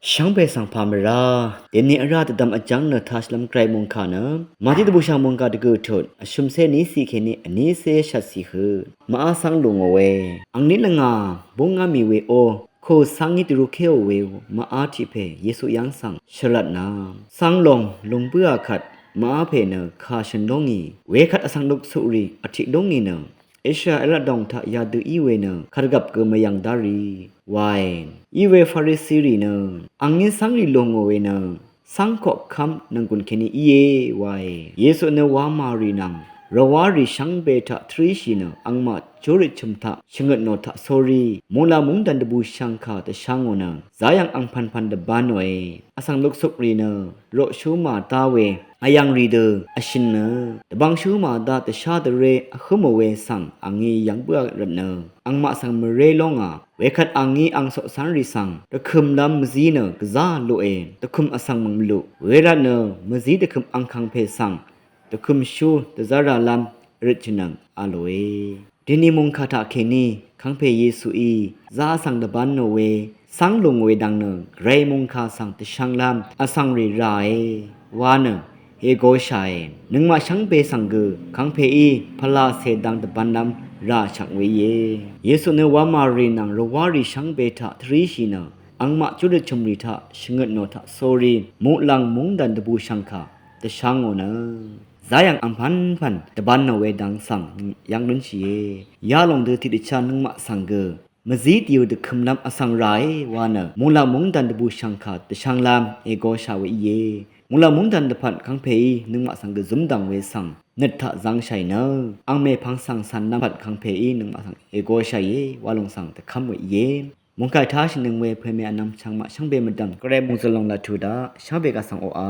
ช่างเปสังพามราเดนเนอราตดำอจังเนทัชลัมไกรมงคานะมาที่ตบุชามงกาตะเกิดทนอชุมเซนี้สีเคนี้อันนี้เซชัดสีคือมาอาสังลงเอาไว้อังนี้ละงาบงงามีเวโอโคสังนิตรุเคโอเวมาอาทิเพเยสุยังสังฉลัดนาสังลงเบื่อขัดมาเพเนคาชันดงีเวขัดอสังลุกสุรีอธิดงีเนเอชาเอลดองทายาดูอีเวเนคาร์กับเกมายังดารีวายอีเวฟาริซีรีเนอังนี้สังลิลงเอาไว้เนสังขบคำนังกุนเคนีเยวายเยสุเนวามารีนังรวาริชังเบทะทรีชินอังมาจูริชุมทะชงดโนทะโซรีมูลามุงดันดบูชังคาตะชังโอนะซายังอังพันดบานเวอสังลุกสุกรีเนโรชูมาตาเวอายังรีเดออชินเนตบังชูมาดาตะชาตะเรอคุมเวสังอังงียังเบือรเนอังมาสังมเรลงอ่ะเวคัดอังงีอังสสันริสังตะคุมลำมจีเนกซาโลเอตะคุมอสังมังลุเวระเนมจีตะคุมอังคังเพสังตะคุมชูตะซาราลัมริชนังอาโลเอดินีมงคาตะเคนีคังเพเยซูอีซาสังดะบันโนเวสังลงเวดังเนเรมงคาสังตะชังลัมอสังริราวาเนเฮโกชัยนึงมาชังเปสังเกคังเพอีพลาเสดังตะบันดัมราชังเวเยซูเนวามารีนังรวาริชังเบทะทรีชินาอังมาจุดชมริทะชงดโนทะโซรีมุลังมุงดันตะบูชังคาตะชังโอนะซายังอัมพันตะบันโนเวดังสังยังนุนชียาลงเดติดิชานึงมาสังเกมจีติวตะคุมลำอสังไรวานะมุลังมุงดันตะบูชังคาตะชังลามเอโกชาเวมุลามุงดันดพันคังเพยนึงมาสังกซุมดังเวสังเนตทะจังชัยเนอังเมพังสังสันนำพัดคังเพยนึงมาสังเอโกชัยวาลงสังตะคำเวมุงไก่ท้าชนึงเวเพเมอนำช่างมาช่างเบมดังกระเรมุงจะลงละทูดาช่างเบกสังโออา